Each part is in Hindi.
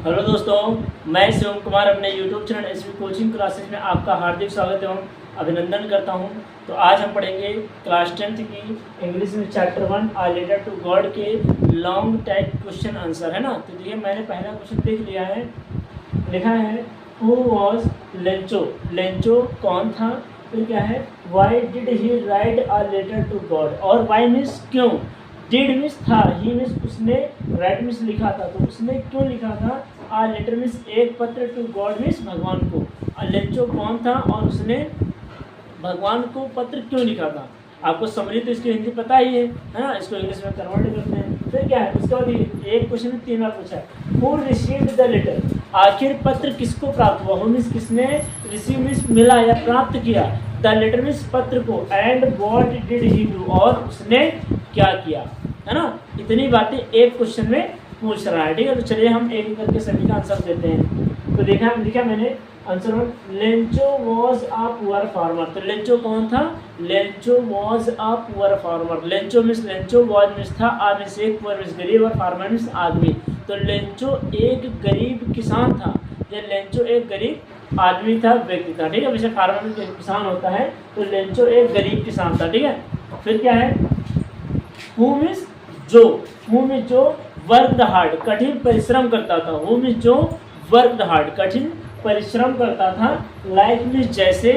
हेलो दोस्तों, मैं शिवम कुमार अपने YouTube channel SV coaching classes में आपका हार्दिक स्वागत एवं अभिनंदन करता हूं। तो आज हम पढ़ेंगे क्लास 10th की इंग्लिश में chapter 1 a letter to God के लॉन्ग टाइप क्वेश्चन आंसर है ना। तो देखिए मैंने पहला क्वेश्चन देख लिया है। लिखा है हु वॉज लेंचो, लेंचो कौन था। फिर क्या है why did he write a letter to God, और वाई मीन्स क्यों, डिड मीन्स था, ही मीन्स उसने, राइट मीन्स लिखा था, तो उसने क्यों लिखा था। आ लेटर मीन्स एक पत्र, टू गॉड मीन्स भगवान को। लेंचो कौन था और उसने भगवान को पत्र क्यों लिखा था। आपको समरी तो इसकी हिंदी पता ही है ना, इसको इंग्लिश में कन्वर्ट करते हैं। फिर क्या है उसके बाद एक क्वेश्चन में 3 बार पूछा है। हु रिसीव्ड द लेटर, आखिर पत्र किसको प्राप्त हुआ। हु मीन्स किसने, रिसीव मीन्स मिला या प्राप्त किया, द लेटर मीन्स पत्र को, and what did he do, और उसने क्या किया, है ना। इतनी बातें एक क्वेश्चन में पूछ रहा है, ठीक है। तो चलिए हम एक एक करके सभी का आंसर देते हैं। तो लिखा मैंने आंसर में, Lencho was a poor farmer. तो लेंचो कौन था, Lencho was a poor farmer. Lencho means Lencho, was means था, आ मीन्स एक, पुअर मीन्स गरीब, और फार्मर मीन्स आदमी। तो लेंचो एक गरीब किसान था, या लेंचो एक गरीब आदमी था, व्यक्ति था, ठीक है। वैसे फार्मर में किसान होता है, तो लेंचो एक गरीब किसान था, ठीक है। फिर क्या है हु मीन्स जो, हु मीन्स जो वर्कड हार्ड, कठिन परिश्रम करता था। हु मीन्स जो वर्कड हार्ड, कठिन परिश्रम करता था। लाइक मीन्स जैसे,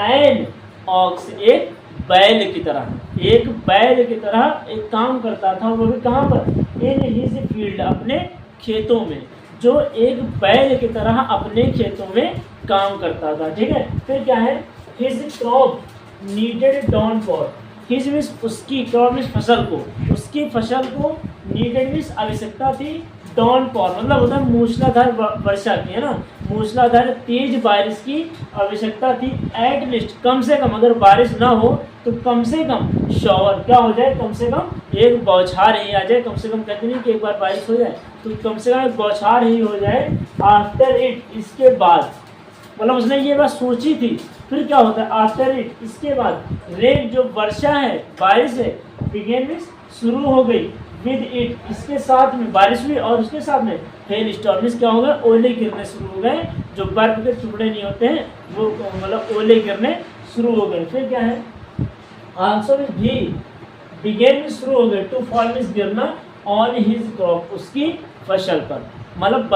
एन ऑक्स एक बैल की तरह, एक बैल की तरह एक काम करता था, वो भी कहाँ पर, इन हिज फील्ड, अपने खेतों में। जो एक बैल की तरह अपने खेतों में काम करता था, ठीक है। फिर क्या है his crop needed downpour, his means उसकी, क्रॉप मीन्स फसल को, उसकी फसल को, नीडेड मीन्स आवश्यकता थी, डॉन फॉर मतलब होता है मूसलाधार वर्षा की, है ना, मूसलाधार तेज बारिश की आवश्यकता थी। एट लीस्ट कम से कम, अगर बारिश ना हो तो कम से कम शॉवर क्या हो जाए, कम से कम एक बौछार ही आ जाए। कम से कम कहते नहीं कि एक बार बारिश हो जाए, तो कम से कम एक बौछार ही हो जाए। आफ्टर इट, इसके बाद, मतलब उसने ये बात सोची थी। फिर क्या होता है आफ्टर इट, इसके बाद, रेन जो वर्षा है, बारिश है, बिगेन मीन्स शुरू हो गई, विद इट इसके साथ में बारिश हुई, और उसके साथ में हेल स्टॉर्म मीन्स क्या होगा, ओले गिरने शुरू हो गए। जो बर्फ के टुकड़े नहीं होते हैं वो मतलब ओले गिरने शुरू हो गए। फिर क्या है आंसर मीन्स भी, बिगेन मीन्स शुरू हो गए, टू फॉल मीन्स गिरना, ऑन हिज क्रॉप उसकी फसल पर, मतलब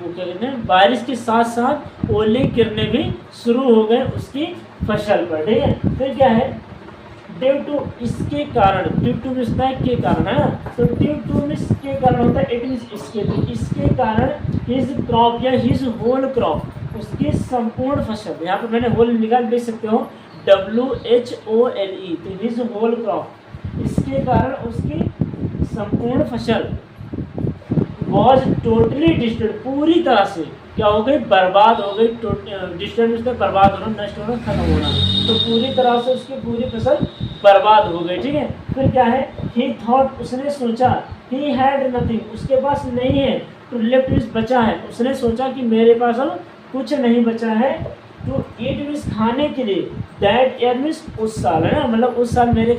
वो क्या कहते हैं बारिश के साथ साथ ओले गिरने भी शुरू हो गए उसकी फसल पर, ठीक है। फिर क्या है ड्यू टू इसके कारण, ड्यू टू मीन्स के कारण, है ना। तो ड्यू टू मीन्स के कारण होता है, इट मीन्स इसके, तो इसके कारण हिज क्रॉप या हिज होल क्रॉप, उसकी संपूर्ण फसल, यहाँ पर मैंने होल निकाल देख सकते हो, WHOLE, तो हिज होल क्रॉप, इसके कारण उसकी संपूर्ण फसल वॉज टोटली डिस्ट्रॉयड, पूरी तरह से क्या हो गई, बर्बाद हो गई। डिस्ट्रॉयड तक बर्बाद होना, नष्ट होना, खत्म होना, तो पूरी तरह से उसकी पूरी फसल बर्बाद हो गई, ठीक है। फिर क्या है ही थॉट, उसने सोचा, ही हैड नथिंग, उसके पास नहीं है, टू लेफ्ट मीन्स बचा है, उसने सोचा कि मेरे पास अब कुछ नहीं बचा है। टू ईट मीन्स खाने के लिए, दैट ईयर मीन्स उस साल, है ना, मतलब उस साल मेरे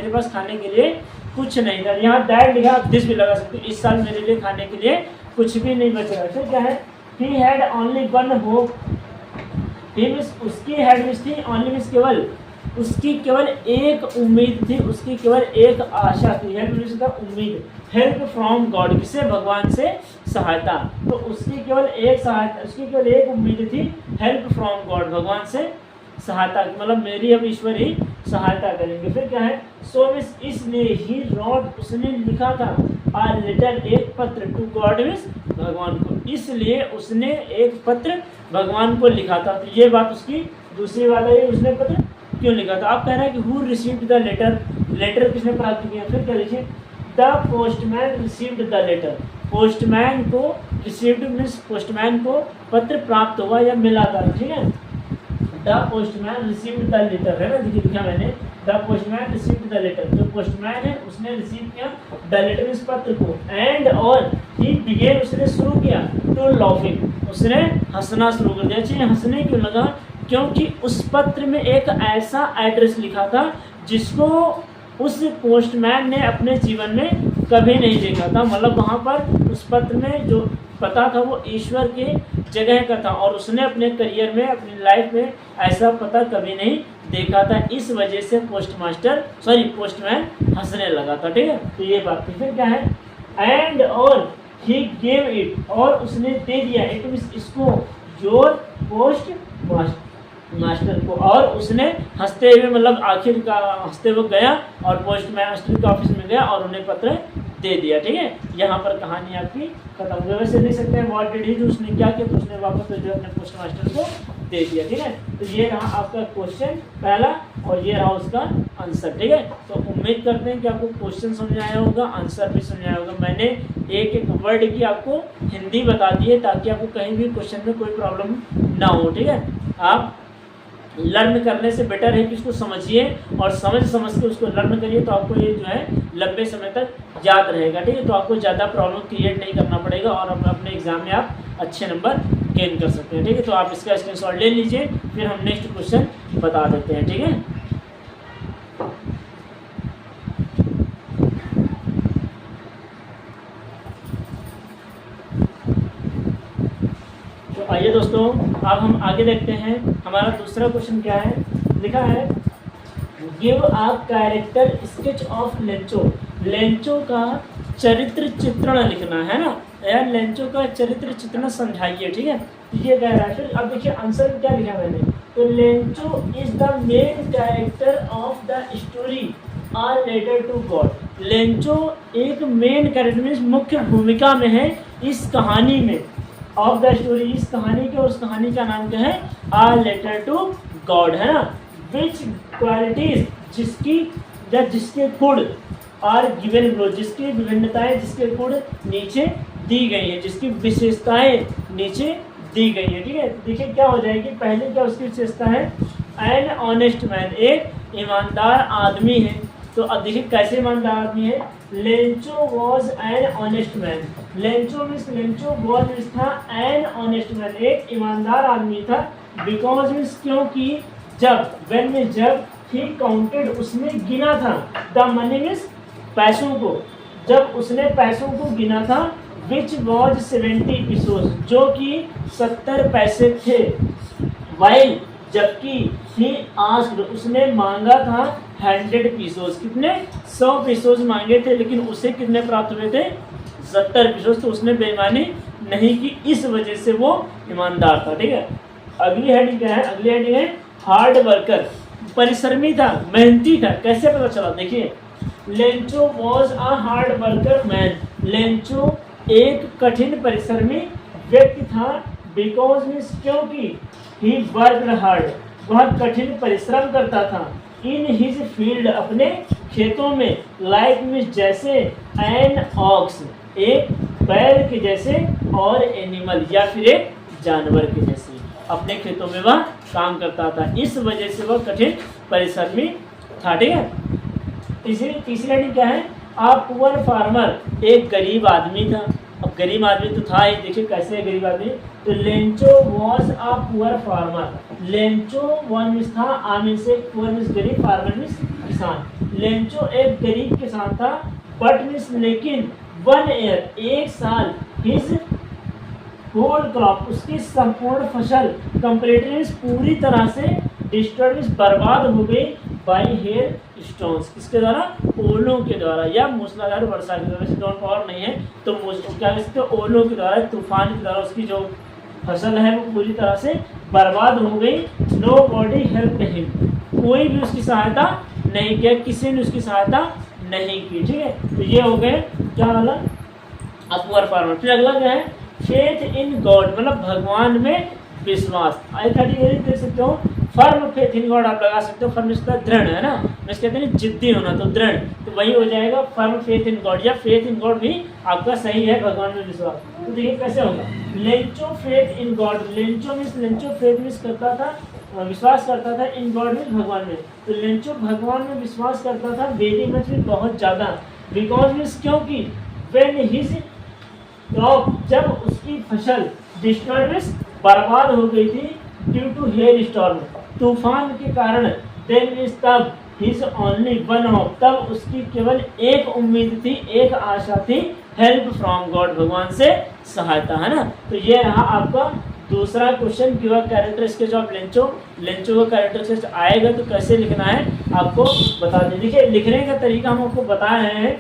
पास खाने के लिए कुछ नहीं था। यहाँ दैट लिखा, आप दिस भी लगा सकते हो, इस साल मेरे लिए खाने के लिए कुछ भी नहीं बच रहा। फिर क्या है he had only one hope, he means उसकी, हैड मीन्स थी, ओनली मीन्स केवल, उसकी केवल एक उम्मीद थी, उसकी केवल एक आशा थी। हेल्प मीन्स था उम्मीद, हेल्प फ्रॉम गॉड, किससे, भगवान से सहायता। तो उसकी केवल एक सहायता, उसकी केवल एक उम्मीद थी, हेल्प फ्रॉम गॉड, भगवान से सहायता, मतलब मेरी अब ईश्वर ही सहायता करेंगे। फिर क्या है सो मीन्स इसलिए, ही रॉट उसने लिखा था, आ लेटर एक पत्र, टू गॉड मीन्स भगवान को, इसलिए उसने एक पत्र भगवान को लिखा था। तो ये बात उसकी दूसरी वाला है, उसने पत्र क्यों लिखा था। आप कह रहे हैं कि who received the letter, letter किसने प्राप्त किया। फिर क्या लिखिए the postman received the letter, postman को, रिसीव्ड मीन्स पोस्टमैन को पत्र प्राप्त हुआ या मिला था, ठीक है। The postman received the letter, है ना, देखिए लिखा मैंने the postman received the letter, जो पोस्टमैन है उसने रिसीव किया द लेटर मीन्स पत्र को, एंड और ही बिगेन उसने शुरू किया, टू लाफिंग उसने हंसना शुरू कर दिया। चाहिए हंसने क्यों लगा, क्योंकि उस पत्र में एक ऐसा एड्रेस लिखा था जिसको उस पोस्टमैन ने अपने जीवन में कभी नहीं देखा था। मतलब वहाँ पर उस पत्र में जो पता था वो ईश्वर की जगह का था, और उसने अपने करियर में, अपनी लाइफ में ऐसा पता कभी नहीं देखा था। इस वजह से पोस्टमैन हंसने लगा था। ठीक है, तो ये बात थी। फिर क्या है, एंड और ही गेव इट, और उसने दे दिया, इट मींस इसको, योर पोस्ट मास्टर को, और उसने हंसते हुए, मतलब आखिर का हंसते हुए गया और पोस्ट मास्टर के ऑफिस में गया और उन्हें पत्र दे दिया। ठीक है, यहाँ पर कहानी आपकी खत्म हो गई। वैसे देख सकते हैं व्हाट डिड ही डू, उसने क्या किया, तो उसने वापस जो अपने पोस्ट मास्टर को दे दिया। ठीक है, तो ये रहा आपका क्वेश्चन पहला और ये रहा उसका आंसर। ठीक है, तो उम्मीद करते हैं कि आपको क्वेश्चन समझ आया होगा, आंसर भी समझ आया होगा। मैंने एक एक वर्ड की आपको हिंदी बता दी है ताकि आपको कहीं भी क्वेश्चन में कोई प्रॉब्लम ना हो। ठीक है, आप लर्न करने से बेटर है कि उसको समझिए और समझ के उसको लर्न करिए, तो आपको ये जो है लंबे समय तक याद रहेगा। ठीक है, तो आपको ज़्यादा प्रॉब्लम क्रिएट नहीं करना पड़ेगा और अपने एग्जाम में आप अच्छे नंबर गेन कर सकते हैं। ठीक है, तो आप इसका स्क्रीनशॉट ले लीजिए, फिर हम नेक्स्ट क्वेश्चन बता देते हैं। ठीक है, तो आइए दोस्तों, अब हम आगे देखते हैं। हमारा दूसरा क्वेश्चन क्या है, लिखा है give a character sketch of Lencho. Lencho का चरित्र चित्रण लिखना है ना यार, लेंचो का चरित्र चित्रण समझाइए। ठीक है, तो ये कह रहा है। फिर अब देखिए आंसर में क्या लिखा मैंने, तो Lencho is the main character of the story a letter to God. Lencho एक मेन कैरेक्टर मीन्स मुख्य भूमिका में है इस कहानी में, ऑफ द स्टोरी, इस कहानी के, और उस कहानी का नाम क्या है, आ लेटर टू गॉड, है ना। विच क्वालिटीज, जिसकी या जिसके गुण, आर गिवन बिलो, जिसकी विभिन्नताएं, जिसके गुण नीचे दी गई है, जिसकी विशेषताएं नीचे दी गई है। ठीक है, देखिए क्या हो जाएगी, पहले क्या उसकी विशेषता है, एन ऑनेस्ट मैन, एक ईमानदार आदमी है। तो अब देखिए कैसे ईमानदार आदमी है, Lencho was an honest man. Lencho means, Lencho was means था एन ऑनेस्ट मैन, एक ईमानदार आदमी था। बिकॉज मीन्स क्योंकि, जब, वेन में जब, ही काउंटेड उसने गिना था, द मनी मीन्स पैसों को, जब उसने पैसों को गिना था, विच वॉज 70 पीसोस, जो कि 70 पैसे थे। वाइल, जबकि ही आस्क्ड, उसने मांगा था 100 पीसोस, कितने, 100 पीसोस मांगे थे, लेकिन उसे कितने प्राप्त हुए थे, 70 पीसोस। तो उसने बेईमानी नहीं की, इस वजह से वो ईमानदार था। ठीक है, अगली हेडिंग क्या है, अगली हेडिंग है हार्ड वर्कर, परिश्रमी था, मेहनती था। कैसे पता चला, देखिए, Lencho was a hard worker man, Lencho एक कठिन परिश्रमी व्यक्ति था। बिकॉज मीन्स क्योंकि, ही वर्कड हार्ड, वह कठिन परिश्रम करता था। इन हिज फील्ड, अपने खेतों में, लाइक मीन्स जैसे, एन ऑक्स, एक बैल के जैसे, और एनिमल या फिर एक जानवर के जैसे, अपने खेतों में वह काम करता था, इस वजह से वह कठिन परिश्रमी था। ठीक है, तीसरी लाइन क्या है, आ पुअर फार्मर, एक गरीब आदमी था। अब गरीब आदमी तो था ही, देखिए कैसे है गरीब आदमी, तो Lencho was a poor farmer. Lencho one means था, आ मीन्स एक, पुअर मीन्स गरीब, फार्मर मीन्स किसान। लेंचो एक गरीब किसान था, बट मीन्स लेकिन, 1 ईयर, एक साल, हिज होल क्रॉप, उसकी संपूर्ण फसल, कंप्लीटली मीन्स पूरी तरह से, डिस्ट्रॉयड मीन्स बर्बाद हो गई, बाई हेयर स्टोन्स, किसके द्वारा, ओलों के द्वारा या मूसलाधार वर्षा के द्वारा। स्टोन पावर नहीं है तो क्या कह सकते, ओलों के द्वारा, तूफान के द्वारा उसकी जो फसल है वो पूरी तरह से बर्बाद हो गई। नो बॉडी हेल्प हिम, कोई भी उसकी सहायता नहीं किया, किसी ने उसकी सहायता नहीं की। ठीक है, तो ये हो गए क्या वाला, अपुअर फार्मर। फिर अगला क्या है, फेथ इन गॉड, मतलब भगवान में विश्वास। आई कैटेगरी देख सकते हो, फर्म फेथ इन गॉड आप लगा सकते हो, फर्म इसका दृढ़ है ना, मैं कहते हैं जिद्दी होना, तो दृढ़, तो वही हो जाएगा फर्म फेथ इन गॉड, या फेथ इन गॉड भी आपका सही है, भगवान में विश्वास। तो देखिए कैसे होगा, Lencho faith in God, Lencho means, Lencho faith means करता था, विश्वास करता था, इन गॉड मीन्स भगवान में, तो लेंचो भगवान में विश्वास करता था, वेरी मच मीन्स बहुत ज़्यादा, बिकॉज मीन्स क्योंकि, व्हेन हिज क्रॉप, जब उसकी फसल, डिस्ट्रॉयड मीन्स बर्बाद हो गई थी, ड्यू टू हेयर स्टॉर्म, तूफान के कारण, देन मीन्स तब, he is only one hope, तब उसकी केवल एक उम्मीद थी, एक आशा थी, हेल्प फ्रॉम गॉड, भगवान से सहायता, है ना। तो ये रहा आपका दूसरा क्वेश्चन कि वह कैरेक्टर स्केच ऑफ लेंचो का कैरेक्टर स्केच आएगा तो कैसे लिखना है आपको बता दें। देखिए लिखने का तरीका हम आपको बता रहे हैं।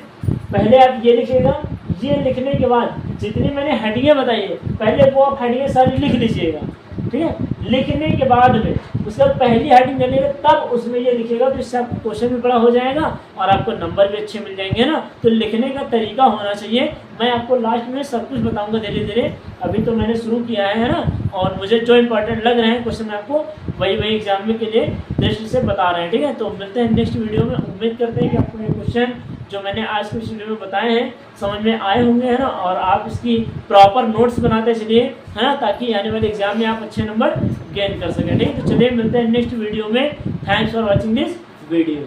पहले आप ये लिखिएगा, ये लिखने के बाद जितनी मैंने हेडिंगें बताई है पहले वो आप हेडिंगें सारी लिख लीजिएगा, ठीक है। लिखने के बाद में उसका पहली हेडिंग डालिएगा, तब उसमें ये लिखिएगा, तो इससे आपको क्वेश्चन भी बड़ा हो जाएगा और आपको नंबर भी अच्छे मिल जाएंगे ना। तो लिखने का तरीका होना चाहिए। मैं आपको लास्ट में सब कुछ बताऊंगा धीरे धीरे, अभी तो मैंने शुरू किया है ना। और मुझे जो इंपॉर्टेंट लग रहे हैं क्वेश्चन में आपको वही एग्जाम में के लिए दृष्टि से बता रहे हैं, ठीक है। तो मिलते हैं नेक्स्ट वीडियो में। उम्मीद करते हैं कि आपको ये क्वेश्चन जो मैंने आज के वीडियो में बताए हैं समझ में आए होंगे, है ना। और आप इसकी प्रॉपर नोट्स बनाते चलिए, है ना, ताकि आने वाले एग्जाम में आप अच्छे नंबर गेन कर सकें, ठीक है। तो चलिए मिलते हैं नेक्स्ट वीडियो में। Thanks for watching this video.